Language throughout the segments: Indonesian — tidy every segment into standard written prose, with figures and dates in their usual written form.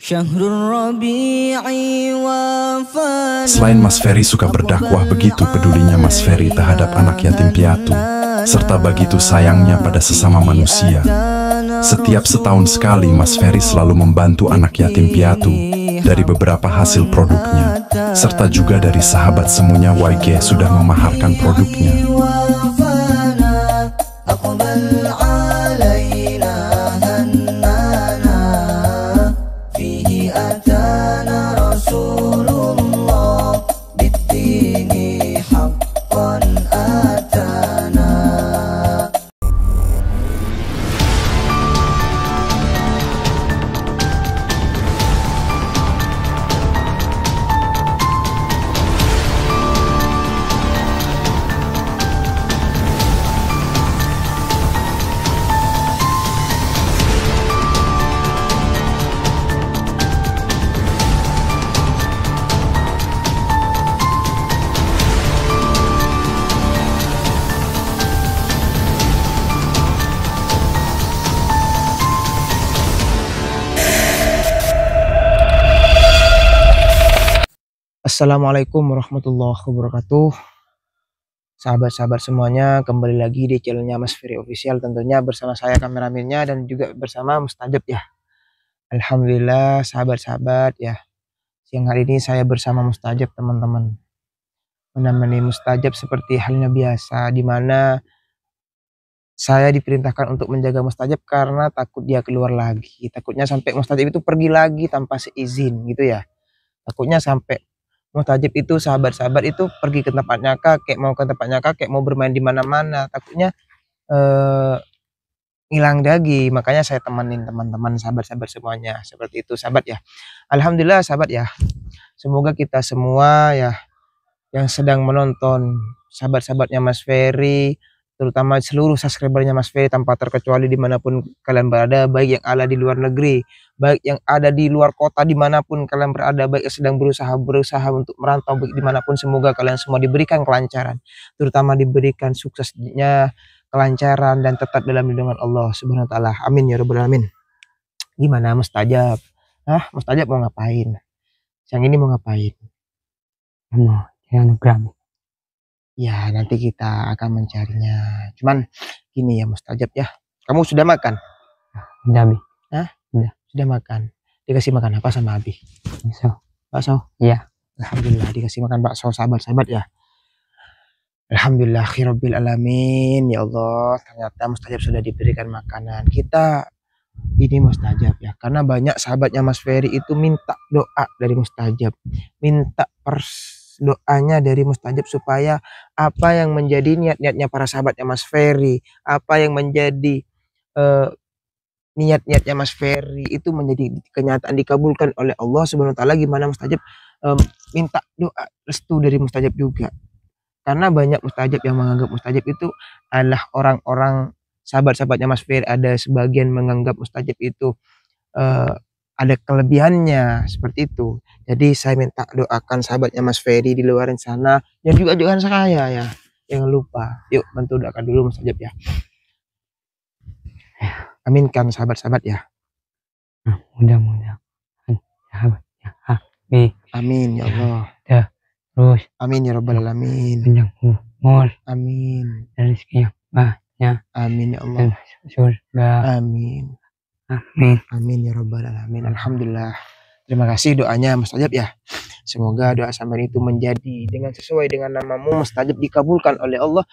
Selain Mas Ferry suka berdakwah, begitu pedulinya Mas Ferry terhadap anak yatim piatu, serta begitu sayangnya pada sesama manusia. Setiap setahun sekali Mas Ferry selalu membantu anak yatim piatu dari beberapa hasil produknya, serta juga dari sahabat semuanya YG sudah memaharkan produknya. Assalamualaikum warahmatullahi wabarakatuh. Sahabat-sahabat semuanya, kembali lagi di channelnya Mas Ferry Official, tentunya bersama saya kameramennya dan juga bersama Mustajab ya. Alhamdulillah sahabat-sahabat ya, siang hari ini saya bersama Mustajab teman-teman, menemani Mustajab seperti halnya biasa, dimana saya diperintahkan untuk menjaga Mustajab karena takut dia keluar lagi, takutnya sampai Mustajab itu pergi lagi tanpa seizin gitu ya. Takutnya sampai Mustajab itu, sahabat-sahabat itu pergi ke tempatnya kakek, mau ke tempatnya kakek, mau bermain di mana-mana, takutnya hilang lagi. Makanya saya temenin teman-teman, sahabat-sahabat semuanya, seperti itu sahabat ya. Alhamdulillah sahabat ya, semoga kita semua ya yang sedang menonton, sahabat-sahabatnya Mas Ferry, terutama seluruh subscribernya Mas Ferry tanpa terkecuali dimanapun kalian berada, baik yang ada di luar negeri, baik yang ada di luar kota, dimanapun kalian berada, baik yang sedang berusaha untuk merantau, baik dimanapun, semoga kalian semua diberikan kelancaran, terutama diberikan suksesnya, kelancaran, dan tetap dalam lindungan Allah Subhanahu wa Ta'ala. Amin ya rabbal alamin. Gimana Mustajab? Mustajab mau ngapain? Siang ini mau ngapain? Mau Instagram. Ya nanti kita akan mencarinya. Cuman gini ya Mustajab ya, kamu sudah makan? Udah Abi. Udah. Sudah makan. Dikasih makan apa sama Abi? Bakso. Iya. Alhamdulillah dikasih makan bakso sahabat-sahabat ya. Alhamdulillah khirabbil alamin. Ya Allah, ternyata Mustajab sudah diberikan makanan. Kita ini Mustajab ya, karena banyak sahabatnya Mas Ferry itu minta doa dari Mustajab, minta doanya dari Mustajab supaya apa yang menjadi niat-niatnya para sahabatnya Mas Ferry, apa yang menjadi niat-niatnya Mas Ferry itu menjadi kenyataan, dikabulkan oleh Allah Subhanahu wa Ta'ala. Gimana Mustajab minta doa restu dari Mustajab juga, karena banyak Mustajab yang menganggap Mustajab itu adalah orang-orang sahabat-sahabatnya Mas Ferry, ada sebagian menganggap Mustajab itu ada kelebihannya seperti itu. Jadi saya minta doakan sahabatnya Mas Ferry di luar sana, dan juga doakan saya ya, jangan lupa. Yuk bantu doakan dulu Mustajab ya. Aminkan sahabat-sahabat ya. Mudah-mudahan sahabat ya. Amin ya Allah. Terus Amin ya rabbal alamin. panjang umur, Amin. dan rezeki yang banyak, Amin ya Allah. dan surga. Amin. Amin. Amin ya rabbal alamin. Alhamdulillah. Terima kasih doanya Mustajab ya. Semoga doa sampai itu menjadi dengan sesuai dengan namamu Mustajab, dikabulkan oleh Allah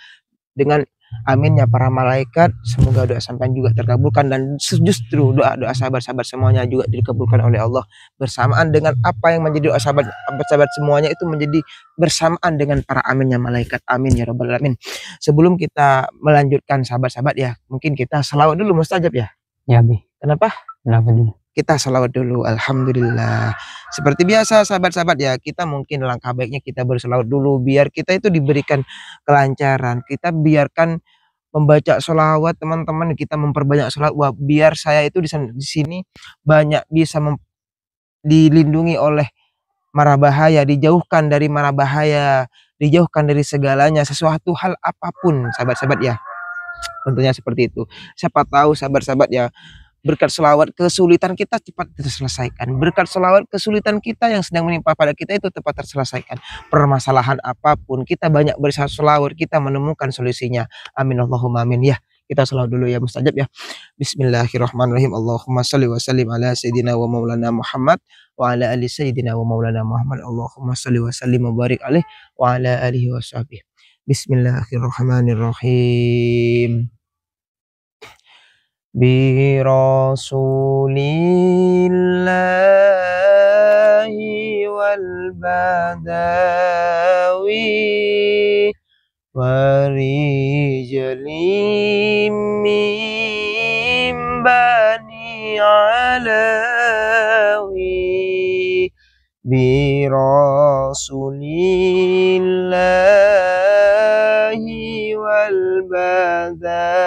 dengan aminnya para malaikat. Semoga doa sampai juga terkabulkan, dan justru doa-doa sahabat-sahabat semuanya juga dikabulkan oleh Allah bersamaan dengan apa yang menjadi doa sahabat-sahabat semuanya itu menjadi bersamaan dengan para aminnya malaikat. Amin ya rabbal alamin. Sebelum kita melanjutkan sahabat-sahabat ya, mungkin kita selawat dulu Mustajab ya. Ya Abi. Kenapa? Kenapa dulu? Kita salawat dulu. Alhamdulillah. Seperti biasa sahabat-sahabat ya, kita mungkin langkah baiknya kita berselawat dulu biar kita itu diberikan kelancaran. Kita biarkan membaca sholawat teman-teman, kita memperbanyak sholawat biar saya itu di sini banyak bisa dilindungi oleh mara bahaya, dijauhkan dari mara bahaya, dijauhkan dari segalanya, sesuatu hal apapun sahabat-sahabat ya. Tentunya seperti itu. Siapa tahu sahabat-sahabat ya, Berkat selawat kesulitan kita cepat terselesaikan. Berkat selawat kesulitan kita yang sedang menimpa pada kita itu cepat terselesaikan. Permasalahan apapun kita banyak berselawat, kita menemukan solusinya. Amin Allahumma amin ya. Kita selawat dulu ya mustajab ya. Bismillahirrahmanirrahim. Allahumma salli wa sallim ala sayyidina wa maulana Muhammad wa ala ali sayyidina wa maulana Muhammad. Allahumma salli wa sallim wa barik alaih wa ala alihi wa sahbihi. Bismillahirrahmanirrahim. Bi rasulillahi wal badawi wa rijalim min bani alawi bi rasulillahi wal badawi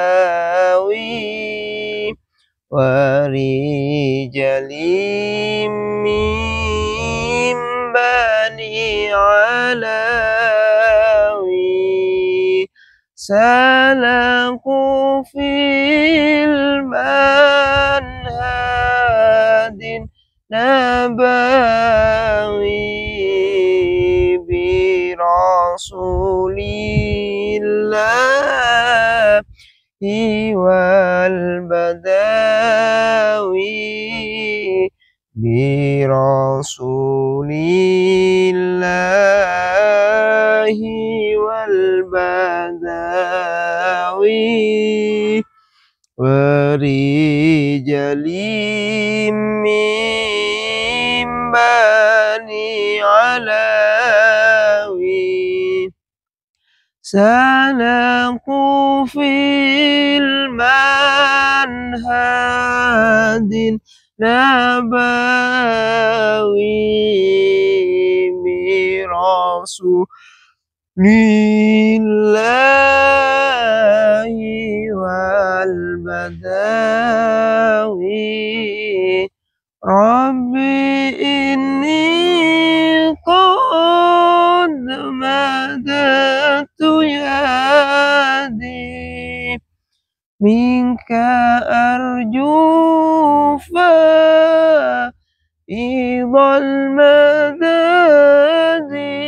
wa rijalim min bani alawi salaku fil manhadin nabawi bi rasulillahi wal badawi bi rasulillahi wal badawi wa rijalim min bani alawi salaku fil manhadin nabawi bi rasulillahi wal badawi rabbi inni qad madatu yadi minka arju fa'idhal madadi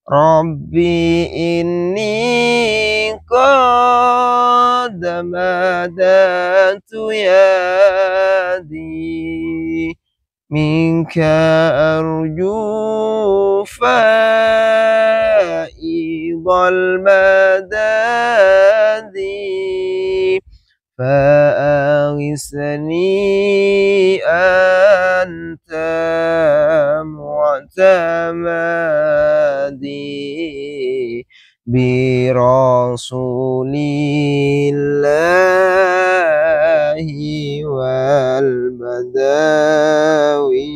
rabbi inni qad madatu yadi minka arju fa'idhal madadi fa'aghisni anta mu'tamadi bi rasulillahi wal badawi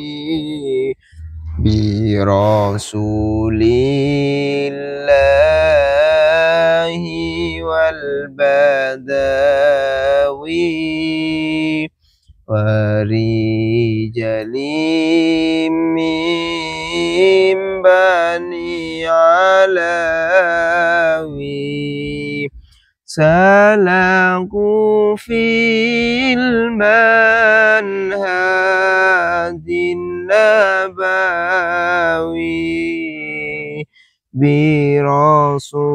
bi rasulillahi wal badawi wa rijalim min bani alawi salaku fil manhadin nabawi bi rasulillahi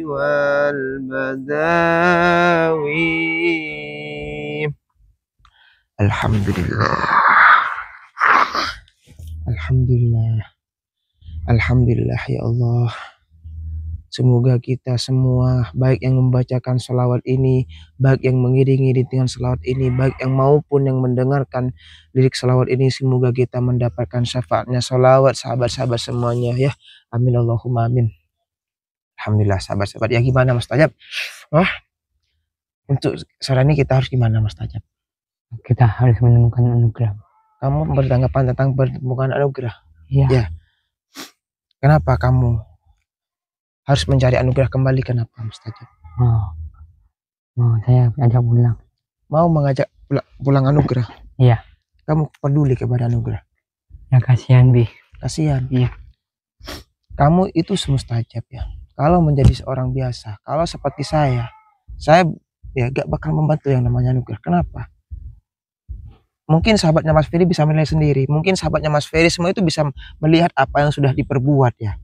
wal badawi. Alhamdulillah. Alhamdulillah. Alhamdulillah ya Allah. Semoga kita semua, baik yang membacakan salawat ini, baik yang mengiringi dengan salawat ini, baik yang maupun yang mendengarkan lirik salawat ini, semoga kita mendapatkan syafaatnya salawat sahabat-sahabat semuanya ya. Amin Allahumma amin. Alhamdulillah sahabat-sahabat. Ya gimana Mas Tajab? Wah, untuk saat ini kita harus gimana Mas Tajab? Kita harus menemukan anugerah. Kamu bertanggapan tentang menemukan anugerah? Iya. Ya. Kenapa kamu harus mencari anugerah kembali? Kenapa Mas Tajab? Mau saya ajak pulang. Mau mengajak pulang anugerah? Iya. Kamu peduli kepada anugerah? Ya kasihan Bi. Kasihan. Iya. Kamu itu semustajab ya. kalau menjadi seorang biasa, kalau seperti saya ya gak bakal membantu yang namanya anugerah. Kenapa? Mungkin sahabatnya Mas Ferry bisa menilai sendiri, mungkin sahabatnya Mas Ferry semua itu bisa melihat apa yang sudah diperbuat ya.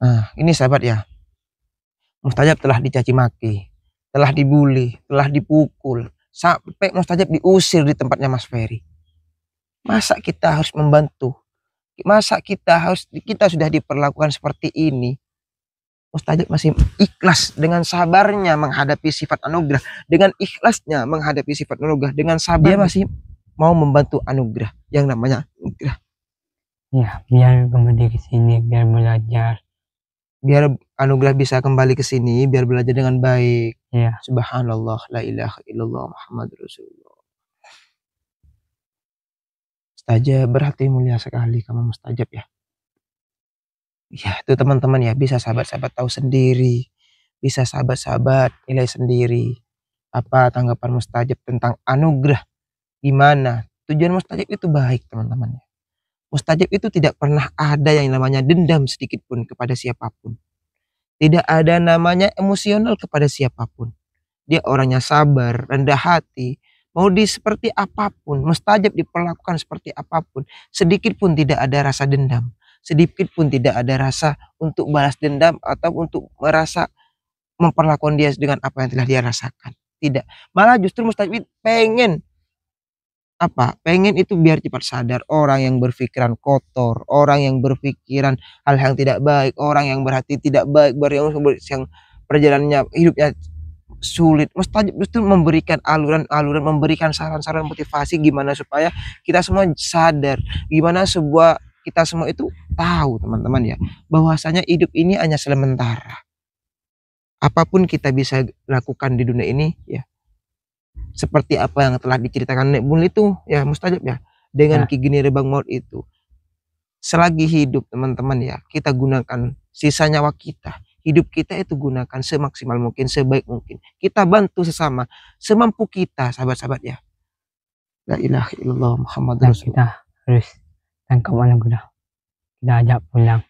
Nah, ini sahabat ya, Mustajab telah dicaci maki, telah dibully, telah dipukul, sampai Mustajab diusir di tempatnya Mas Ferry. Masa kita harus membantu? Masa kita sudah diperlakukan seperti ini? Mustajab masih ikhlas dengan sabarnya menghadapi sifat anugerah, dengan ikhlasnya menghadapi sifat anugerah, dengan sabar dia masih mau membantu anugerah yang namanya anugerah. Ya, biar kembali ke sini, biar belajar. Biar anugerah bisa kembali ke sini, biar belajar dengan baik. Ya, Subhanallah, la ilaha illallah, Muhammad Rasulullah. Mustajab, berarti mulia sekali kamu Mustajab ya. Ya, itu teman-teman ya, bisa sahabat-sahabat tahu sendiri, bisa sahabat-sahabat nilai sendiri apa tanggapan Mustajab tentang anugerah. Gimana? Tujuan Mustajab itu baik, teman-teman ya. Mustajab itu tidak pernah ada yang namanya dendam sedikit pun kepada siapapun. Tidak ada namanya emosional kepada siapapun. Dia orangnya sabar, rendah hati, mau seperti apapun, Mustajab diperlakukan seperti apapun, sedikit pun tidak ada rasa dendam, sedikit pun tidak ada rasa untuk balas dendam atau untuk merasa memperlakukan dia dengan apa yang telah dia rasakan. Tidak, malah justru Mustajab pengen pengen itu biar cepat sadar. Orang yang berpikiran kotor, orang yang berpikiran hal yang tidak baik, orang yang berhati tidak baik, yang perjalanannya hidupnya sulit, Mustajab justru memberikan aluran-aluran, memberikan saran-saran motivasi gimana supaya kita semua sadar, gimana kita semua itu tahu teman-teman ya, bahwasanya hidup ini hanya sementara. Apapun kita bisa lakukan di dunia ini ya, seperti apa yang telah diceritakan Nek Bun itu ya Mustajab ya, dengan Ki Geni Rebang Maut itu, selagi hidup teman-teman ya, kita gunakan sisa nyawa kita, hidup kita itu gunakan semaksimal mungkin, sebaik mungkin, kita bantu sesama semampu kita, sahabat-sahabat ya. La ilaha illallah Muhammad Rasulullah. Kita harus tangkap anugerah, kita ajak pulang.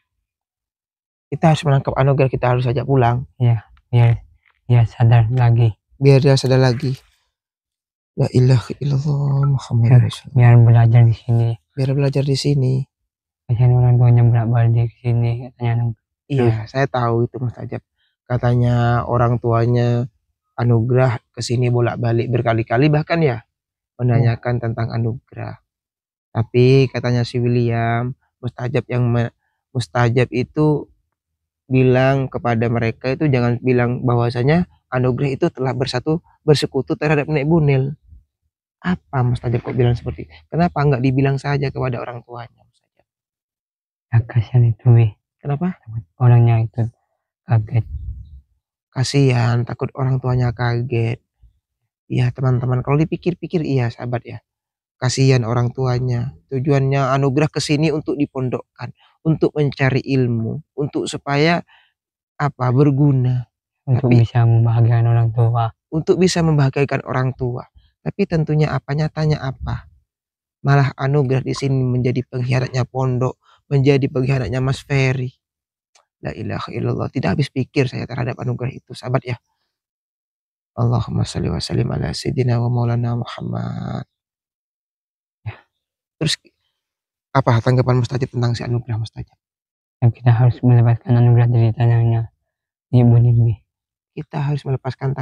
Kita harus menangkap anugerah, kita harus ajak pulang ya, biar dia sadar lagi, La ilaha illallah Muhammad Rasulullah. Biar belajar di sini. Kasihan orang tuanya bolak-balik ke sini katanya. Iya, saya tahu itu Mustajab. Katanya orang tuanya anugerah ke sini bolak-balik berkali-kali bahkan ya menanyakan tentang anugerah. Tapi katanya si William, Mustajab itu bilang kepada mereka itu jangan bilang bahwasanya anugerah itu telah bersekutu terhadap Nek Bunil. Apa Mustajab kok bilang seperti itu? Kenapa nggak dibilang saja kepada orang tuanya Mustajab? Ya, kasihan itu Kenapa? Orangnya itu kaget. Kasihan, takut orang tuanya kaget. Iya teman-teman, kalau dipikir-pikir iya sahabat ya. Kasihan orang tuanya. Tujuannya anugerah ke sini untuk dipondokkan, untuk mencari ilmu, untuk supaya berguna. Untuk Tapi, bisa membahagiakan orang tua. Untuk bisa membahagiakan orang tua. Tapi tentunya nyatanya apa? Malah anugerah di sini menjadi pengkhianatnya pondok, menjadi pengkhianatnya Mas Ferry. La ilaha illallah, tidak habis pikir saya terhadap anugerah itu, sahabat ya. Allahumma sholli wa sallim ala sayyidina wa maulana Muhammad. Ya. Terus apa tanggapan Mustajab tentang si anugerah Mustajab? Ya, kita harus melepaskan anugerah dari tangannya Ibu Nil. Kita harus melepaskan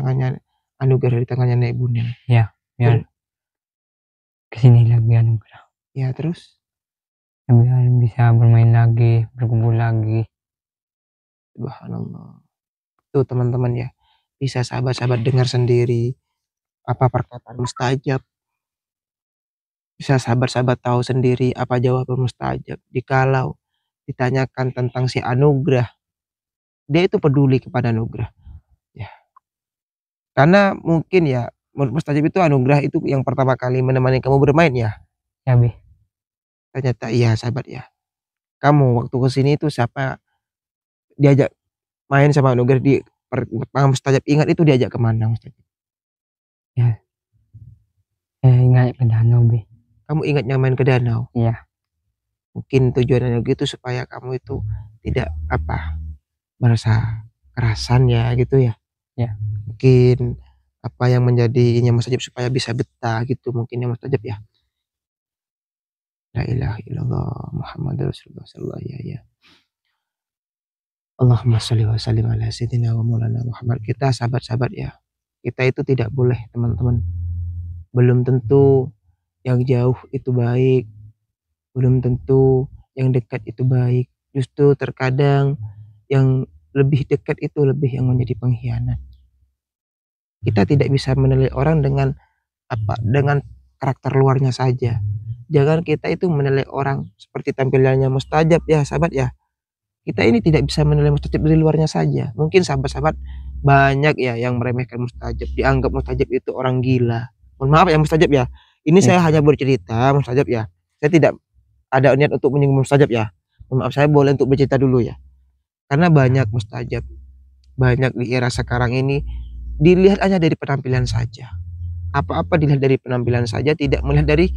anugerah dari tangannya Nek Bunil. Ya, biar kesini lagi anugerah. Ya terus? Ya, biar bisa bermain lagi, berkumpul lagi. Subhanallah. Tuh teman-teman ya, bisa sahabat-sahabat dengar sendiri apa perkataan Mustajab. Bisa sahabat-sahabat tahu sendiri apa jawaban Mustajab. Jikalau ditanyakan tentang si anugerah, dia itu peduli kepada anugerah. Ya. Karena mungkin ya menurut Mustajab itu anugerah itu yang pertama kali menemani kamu bermain ya. Ya Bi. Ternyata iya sahabat ya. Kamu waktu kesini itu siapa diajak main sama anugerah di Mustajab ingat itu diajak kemana Mustajab? Ya. Ingat ke danau Bi. Kamu ingatnya main ke danau? Iya. Mungkin tujuannya gitu supaya kamu itu tidak merasa kerasan ya gitu ya. Ya. Mungkin apa yang menjadi ini mustajab supaya bisa betah gitu mungkin ya mustajab ya. La ilaha illallah Muhammadur Rasulullah sallallahu alaihi ya. Allahumma sholli wa sallim ala sayyidina wa maulana Muhammad. Kita sahabat-sahabat ya. Kita itu tidak boleh teman-teman. Belum tentu yang jauh itu baik. Belum tentu yang dekat itu baik. Justru terkadang yang lebih dekat itu lebih yang menjadi pengkhianat. Kita tidak bisa menilai orang dengan dengan karakter luarnya saja. Jangan kita itu menilai orang seperti tampilannya mustajab ya sahabat ya. Kita ini tidak bisa menilai mustajab dari luarnya saja. Mungkin sahabat-sahabat banyak ya yang meremehkan mustajab, dianggap mustajab itu orang gila. Mohon maaf ya mustajab ya. Ini saya hanya bercerita mustajab ya. Saya tidak ada niat untuk menyinggung mustajab ya. Mohon maaf, saya boleh untuk bercerita dulu ya. Karena banyak mustajab, banyak di era sekarang ini dilihat hanya dari penampilan saja. Apa-apa dilihat dari penampilan saja, tidak melihat dari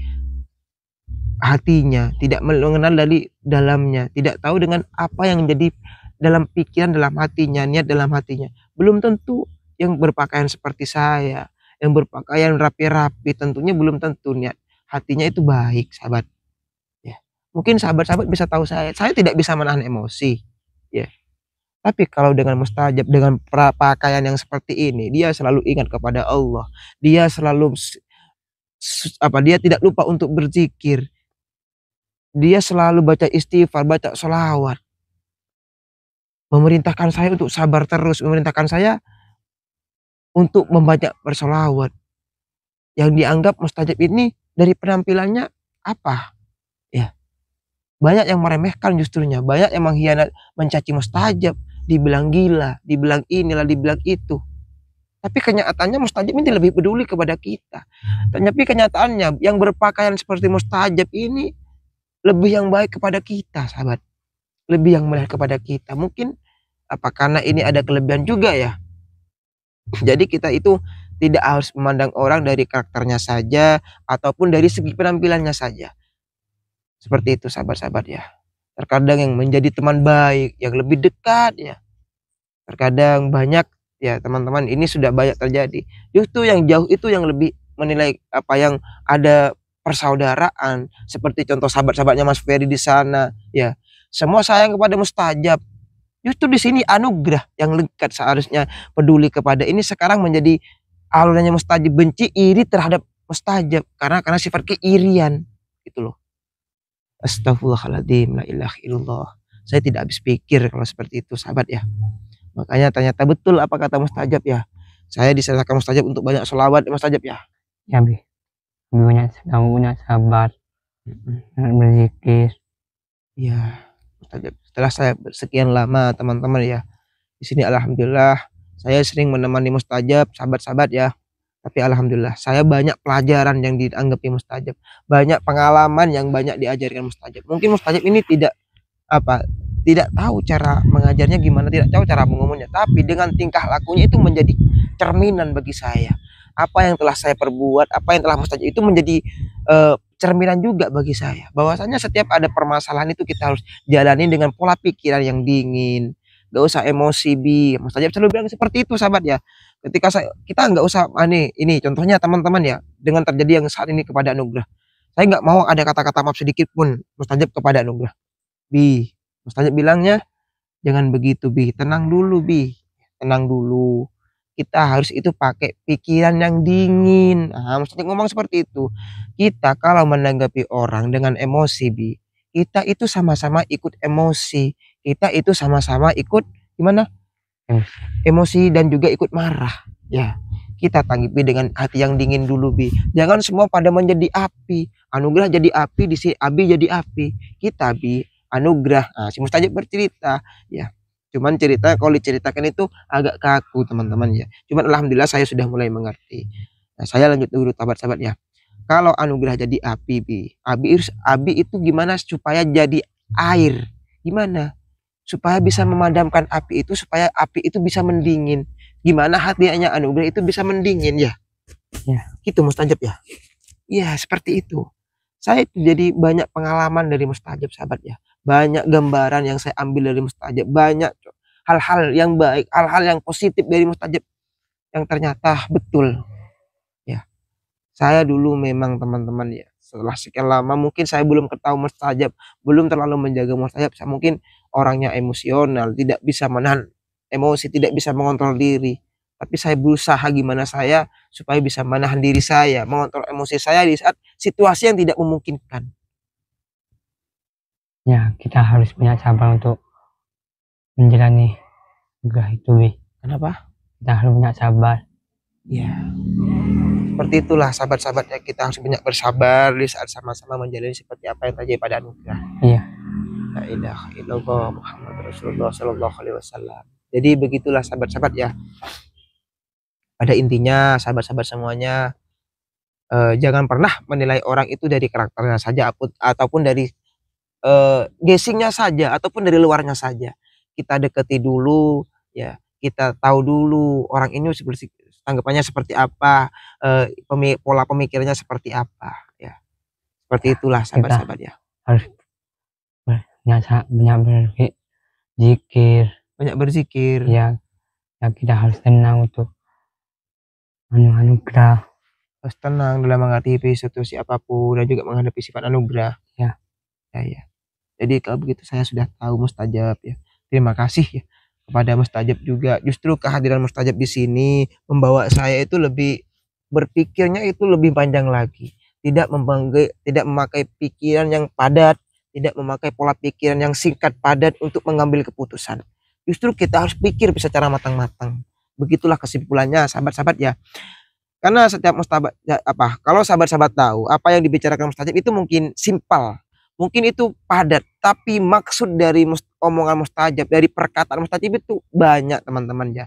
hatinya, tidak mengenal dari dalamnya, tidak tahu dengan apa yang jadi dalam pikiran, dalam hatinya, niat dalam hatinya. Belum tentu yang berpakaian seperti saya, yang berpakaian rapi-rapi, tentunya belum tentu niat hatinya itu baik, sahabat. Ya. Mungkin sahabat-sahabat bisa tahu saya tidak bisa menahan emosi. Ya. Tapi kalau dengan mustajab, dengan pakaian yang seperti ini, dia selalu ingat kepada Allah. Dia selalu dia tidak lupa untuk berzikir. Dia selalu baca istighfar, baca sholawat. Memerintahkan saya untuk sabar terus, memerintahkan saya untuk membaca bersolawat. Yang dianggap mustajab ini dari penampilannya apa? Ya. Banyak yang meremehkan justrunya, banyak yang mengkhianat, mencaci mustajab, dibilang gila, dibilang inilah, dibilang itu. Tapi kenyataannya mustajab ini lebih peduli kepada kita. Tapi kenyataannya yang berpakaian seperti mustajab ini lebih yang baik kepada kita, sahabat. Lebih yang melihat kepada kita. Mungkin karena ini ada kelebihan juga ya. Jadi kita itu tidak harus memandang orang dari karakternya saja ataupun dari segi penampilannya saja. Seperti itu sahabat-sahabat ya. Terkadang yang menjadi teman baik, yang lebih dekat ya. Terkadang banyak ya teman-teman, ini sudah banyak terjadi. Justru yang jauh itu yang lebih menilai yang ada persaudaraan, seperti contoh sahabat-sahabatnya Mas Ferry di sana ya. Semua sayang kepada mustajab. Justru di sini anugerah yang dekat seharusnya peduli kepada ini sekarang menjadi alurnya mustajab, benci, iri terhadap mustajab karena sifat keirian gitu loh. Astaghfirullahaladzim, la ilaha illallah. Saya tidak habis pikir kalau seperti itu sahabat ya. Makanya ternyata betul apa kata mustajab ya. Saya diserahkan mustajab untuk banyak sholawat mustajab ya. Ya Bi, banyak sabar, berzikir. Ya, mustajab. Setelah saya sekian lama teman-teman ya di sini, alhamdulillah saya sering menemani mustajab, sahabat-sahabat ya. Tapi alhamdulillah saya banyak pelajaran yang dianggapi mustajab, banyak pengalaman yang banyak diajarkan mustajab. Mungkin mustajab ini tidak tahu cara mengajarnya gimana, tidak tahu cara mengumumnya, tapi dengan tingkah lakunya itu menjadi cerminan bagi saya. Apa yang telah saya perbuat, apa yang telah mustajab itu menjadi cerminan juga bagi saya. Bahwasanya setiap ada permasalahan itu kita harus jalani dengan pola pikiran yang dingin. Gak usah emosi Bi. Mustajab selalu bilang seperti itu sahabat ya. Ketika kita nggak usah ini contohnya teman-teman ya, dengan terjadi yang saat ini kepada anugerah, saya nggak mau ada kata-kata maaf sedikit pun mustajab kepada anugerah. Bi, mustajab bilangnya jangan begitu Bi, tenang dulu Bi, tenang dulu. Kita harus itu pakai pikiran yang dingin. Mustajab ngomong seperti itu. Kita kalau menanggapi orang dengan emosi Bi, kita itu sama-sama ikut emosi. Kita itu sama-sama ikut gimana? Emosi dan juga ikut marah ya. Kita tanggapi dengan hati yang dingin dulu Bi. Jangan semua pada menjadi api. Anugerah jadi api, di sini Abi jadi api. Kita Bi anugerah. Si mustajab bercerita ya. Cuman cerita kalau diceritakan itu agak kaku teman-teman ya. Cuman alhamdulillah saya sudah mulai mengerti. Nah, saya lanjut dulu sahabat-sahabat ya. Kalau anugerah jadi api Bi, Abi itu gimana supaya jadi air? Gimana? Supaya bisa memadamkan api itu, supaya api itu bisa mendingin. Gimana hatinya anugerah itu bisa mendingin ya? Ya, gitu mustajab ya. Iya, seperti itu. Saya jadi banyak pengalaman dari mustajab sahabat ya. Banyak gambaran yang saya ambil dari mustajab, banyak hal-hal yang baik, hal-hal yang positif dari mustajab yang ternyata betul. Ya, saya dulu memang teman-teman ya, setelah sekian lama mungkin saya belum ketahui mustajab, belum terlalu menjaga mustajab. Saya mungkin orangnya emosional, tidak bisa menahan emosi, tidak bisa mengontrol diri. Tapi saya berusaha gimana saya supaya bisa menahan diri saya, mengontrol emosi saya di saat situasi yang tidak memungkinkan. Ya, kita harus punya sabar untuk menjalani nugrah itu, Wi. Kenapa? Kita harus punya sabar. Ya, seperti itulah sahabat-sahabat ya, kita harus banyak bersabar di saat sama-sama menjalani seperti apa yang terjadi pada anugerah. Iya. La ilaha illallah Muhammad Rasulullah sallallahu alaihi wasallam. Jadi begitulah sahabat-sahabat ya. Pada intinya sahabat-sahabat semuanya, jangan pernah menilai orang itu dari karakternya saja ataupun dari guessingnya saja ataupun dari luarnya saja. Kita deketi dulu ya, kita tahu dulu orang ini tanggapannya seperti apa, pola pemikirannya seperti apa ya. Seperti itulah sahabat-sahabat ya. Harus banyak berzikir. Banyak berzikir. Ya, kita harus tenang untuk anugerah. Harus tenang dalam menghadapi situasi apapun dan juga menghadapi sifat anugerah. Ya. Ya. Jadi kalau begitu saya sudah tahu mustajab ya. Terima kasih ya kepada mustajab juga. Justru kehadiran mustajab di sini membawa saya itu lebih berpikirnya itu lebih panjang lagi. Tidak memakai pikiran yang padat, tidak memakai pola pikiran yang singkat padat untuk mengambil keputusan. Justru kita harus pikir secara matang-matang. Begitulah kesimpulannya sahabat-sahabat ya. Karena setiap mustajab ya, kalau sahabat-sahabat tahu apa yang dibicarakan mustajab itu mungkin simpel, mungkin itu padat, tapi maksud dari omongan mustajab, dari perkataan mustajab itu banyak teman-teman ya.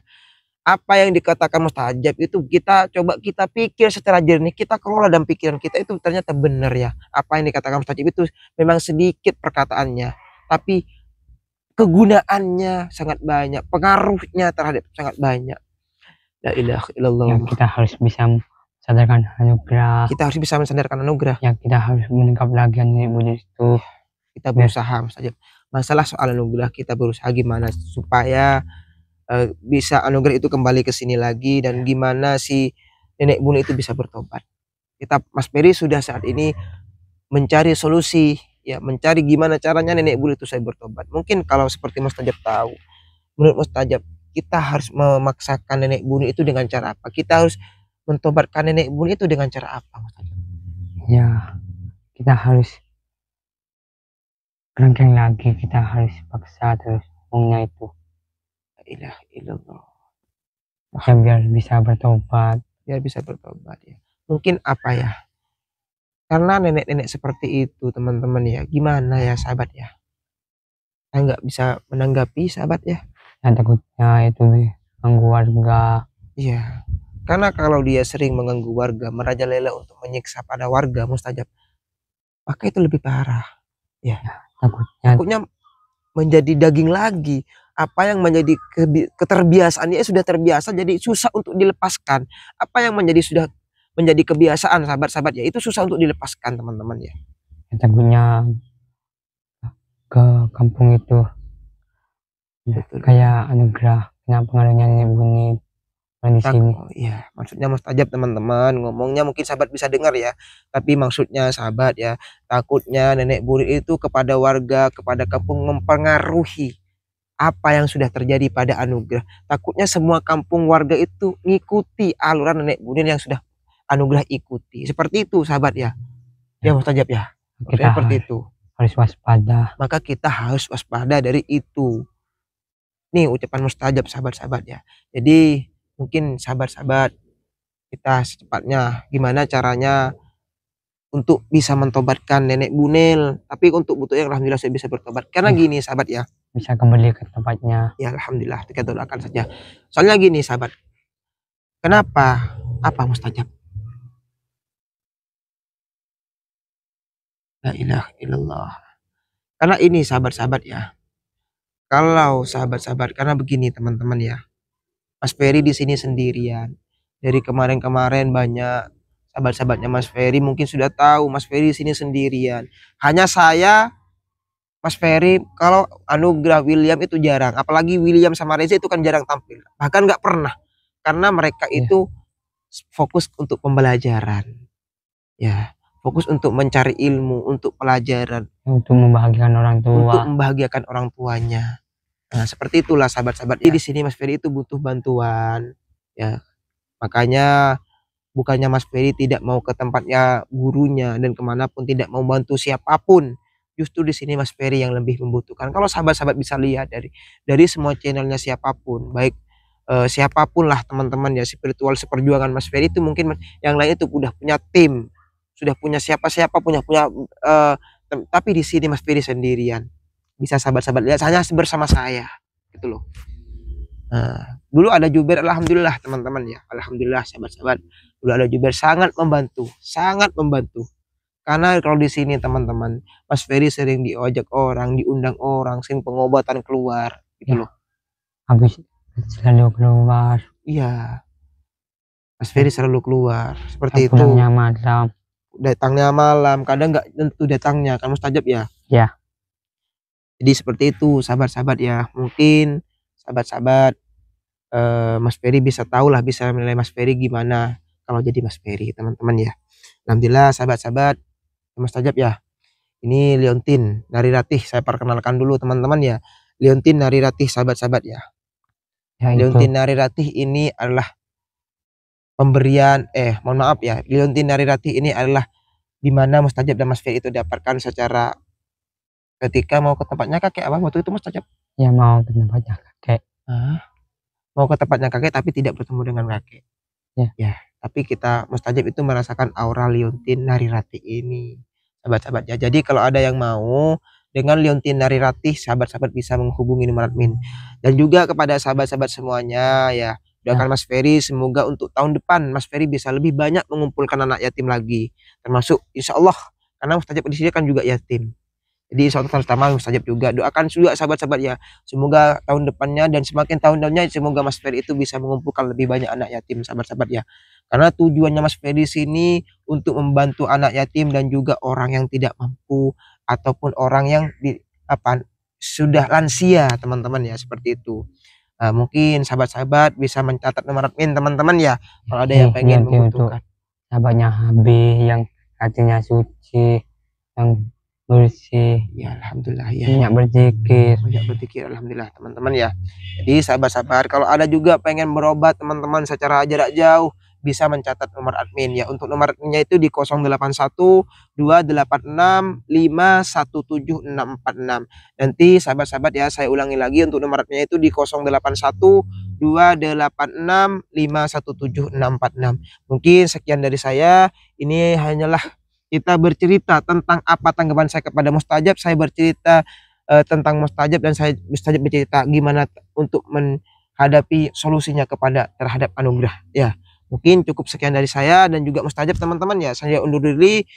Apa yang dikatakan mustajab itu kita pikir secara jernih, kita kelola dalam pikiran kita itu ternyata benar ya. Apa yang dikatakan mustajab itu memang sedikit perkataannya, tapi kegunaannya sangat banyak, pengaruhnya terhadap sangat banyak. La ilaha illallah. Ya, kita harus bisa mensadarkan anugerah. Kita harus bisa mensadarkan anugerah. Ya, kita harus menangkap lagi anugerah itu. Kita berusaha saja. Masalah soal anugerah kita berusaha gimana supaya bisa anugerah itu kembali ke sini lagi dan gimana si nenek bune itu bisa bertobat. Mas Peri sudah saat ini mencari solusi ya, mencari gimana caranya nenek bune itu saya bertobat. Mungkin kalau seperti mustajab tahu, menurut mustajab kita harus memaksakan nenek bune itu dengan cara apa? Kita harus mentobatkan nenek bune itu dengan cara apa, mustajab? Ya, kita harus kerangkeng lagi, kita harus paksa terus ngomongnya itu. La ilaha illallah. Ya, biar bisa bertobat. Biar bisa bertobat ya. Mungkin apa ya? Karena nenek-nenek seperti itu teman-teman ya. Gimana ya sahabat ya? Saya nggak bisa menanggapi sahabat ya. Ya, takutnya itu mengganggu warga. Iya. Karena kalau dia sering mengganggu warga, merajalela untuk menyiksa pada warga mustajab, maka itu lebih parah. Ya. Takutnya menjadi daging lagi. Apa yang menjadi keterbiasaan, dia sudah terbiasa jadi susah untuk dilepaskan. Apa yang sudah menjadi kebiasaan sahabat-sahabat ya, itu susah untuk dilepaskan teman-teman ya. Takutnya ke kampung itu betul. Kayak anugerah kena pengaruhnya nenek bune di sini. Iya, maksudnya mustajab teman-teman, ngomongnya mungkin sahabat bisa dengar ya, tapi maksudnya sahabat ya, takutnya nenek bune itu kepada warga, kepada kampung mempengaruhi apa yang sudah terjadi pada anugerah. Takutnya semua kampung warga itu ngikuti aluran nenek bune yang sudah anugerah ikuti. Seperti itu sahabat ya. Ya mustajab ya. Kita seperti itu. Harus waspada. Maka kita harus waspada dari itu. Nih ucapan mustajab sahabat-sahabat ya. Jadi mungkin sahabat-sahabat kita secepatnya gimana caranya untuk bisa mentobatkan nenek bunel. Tapi untuk butuh yang alhamdulillah saya bisa bertobat. Karena gini sahabat ya. Bisa kembali ke tempatnya. Ya alhamdulillah, kita doakan saja. Soalnya gini sahabat. Kenapa? Apa mustajab? La ilaha illallah. Karena ini sahabat-sahabat ya. Kalau sahabat-sahabat, karena begini teman-teman ya. Mas Ferry di sini sendirian. Dari kemarin-kemarin banyak sahabat-sahabatnya Mas Ferry mungkin sudah tahu Mas Ferry di sini sendirian. Hanya saya, Mas Ferry, kalau Anugrah, William itu jarang, apalagi William sama Reza itu kan jarang tampil, bahkan nggak pernah, karena mereka itu fokus untuk pembelajaran, ya, fokus untuk mencari ilmu, untuk pelajaran, untuk membahagiakan orang tua, untuk membahagiakan orang tuanya. Nah, seperti itulah sahabat-sahabat. Di sini Mas Ferry itu butuh bantuan, ya. Makanya bukannya Mas Ferry tidak mau ke tempatnya gurunya dan kemanapun tidak mau bantu siapapun. Justru di sini Mas Ferry yang lebih membutuhkan. Kalau sahabat-sahabat bisa lihat dari semua channelnya siapapun, baik siapapun lah teman-teman ya, spiritual seperjuangan Mas Ferry itu mungkin yang lain itu udah punya tim, sudah punya siapa-siapa, punya tapi di sini Mas Ferry sendirian. Bisa sahabat-sahabat lihat hanya bersama saya gitu loh. Nah, dulu ada Juber, alhamdulillah teman-teman ya, alhamdulillah sahabat-sahabat, dulu ada Juber sangat membantu. Karena kalau di sini teman-teman, Mas Ferry sering diajak orang, diundang orang, sering pengobatan keluar gitu loh. habis selalu keluar, Iya, Mas Ferry selalu keluar seperti itu. pulangnya malam. Datangnya malam, kadang nggak tentu datangnya, kan mustajab ya. Ya. Jadi seperti itu sahabat-sahabat ya. Mungkin sahabat-sahabat Mas Ferry bisa tahu lah, bisa menilai Mas Ferry gimana kalau jadi Mas Ferry teman-teman ya. Alhamdulillah sahabat-sahabat mustajab ya. Ini Liontin Nariratih, saya perkenalkan dulu teman-teman ya. Liontin Nariratih sahabat-sahabat ya. Liontin Nariratih ini adalah pemberian mohon maaf ya, Liontin Nariratih ini adalah dimana mustajab dan Mas Ferry itu dapatkan secara ketika mau ke tempatnya kakek apa waktu itu mustajab? Ya mau ke tempatnya kakek. Mau ke tempatnya kakek tapi tidak bertemu dengan kakek. Ya. Tapi kita mustajab itu merasakan aura Liontin Nariratih ini sahabat-sahabat ya. Jadi kalau ada yang mau dengan Liontin Nariratih, sahabat-sahabat bisa menghubungi nomor admin. Dan juga kepada sahabat-sahabat semuanya ya, doakan Mas Ferry semoga untuk tahun depan Mas Ferry bisa lebih banyak mengumpulkan anak yatim lagi, termasuk insya Allah, karena mustajab di sini kan juga yatim. Jadi insya Allah pertama mustajab juga, doakan juga sahabat-sahabat ya, semoga tahun depannya dan semakin tahun-tahunnya semoga Mas Ferry itu bisa mengumpulkan lebih banyak anak yatim sahabat-sahabat ya. Karena tujuannya Mas Ferry sini untuk membantu anak yatim dan juga orang yang tidak mampu ataupun orang yang sudah lansia teman-teman ya, seperti itu. Mungkin sahabat-sahabat bisa mencatat nomor admin teman-teman ya, kalau ada yang pengen membutuhkan. Sahabatnya Habib yang hatinya suci, yang bersih ya, alhamdulillah ya, banyak berzikir alhamdulillah teman-teman ya. Jadi sahabat-sahabat kalau ada juga pengen berobat teman-teman secara jarak jauh, bisa mencatat nomor admin ya. Untuk nomor adminnya itu di 081286517646. Nanti sahabat-sahabat ya, saya ulangi lagi, untuk nomor adminnya itu di 081286517646. Mungkin sekian dari saya. Ini hanyalah kita bercerita tentang apa tanggapan saya kepada mustajab. Saya bercerita tentang mustajab dan saya mustajab bercerita gimana untuk menghadapi solusinya terhadap anugerah ya. Mungkin cukup sekian dari saya dan juga mustajab teman-teman ya. Saya undur diri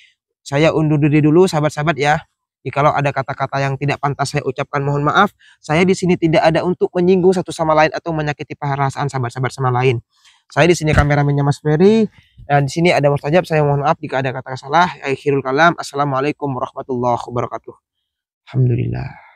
dulu sahabat-sahabat ya. Jikalau ada kata-kata yang tidak pantas saya ucapkan, mohon maaf. Saya di sini tidak ada untuk menyinggung satu sama lain atau menyakiti perasaan sahabat-sahabat sama lain. Saya di sini kameramennya Mas Ferry dan di sini ada mustajab. Saya mohon maaf jika ada kata salah. Akhirul kalam. Assalamualaikum warahmatullahi wabarakatuh. Alhamdulillah.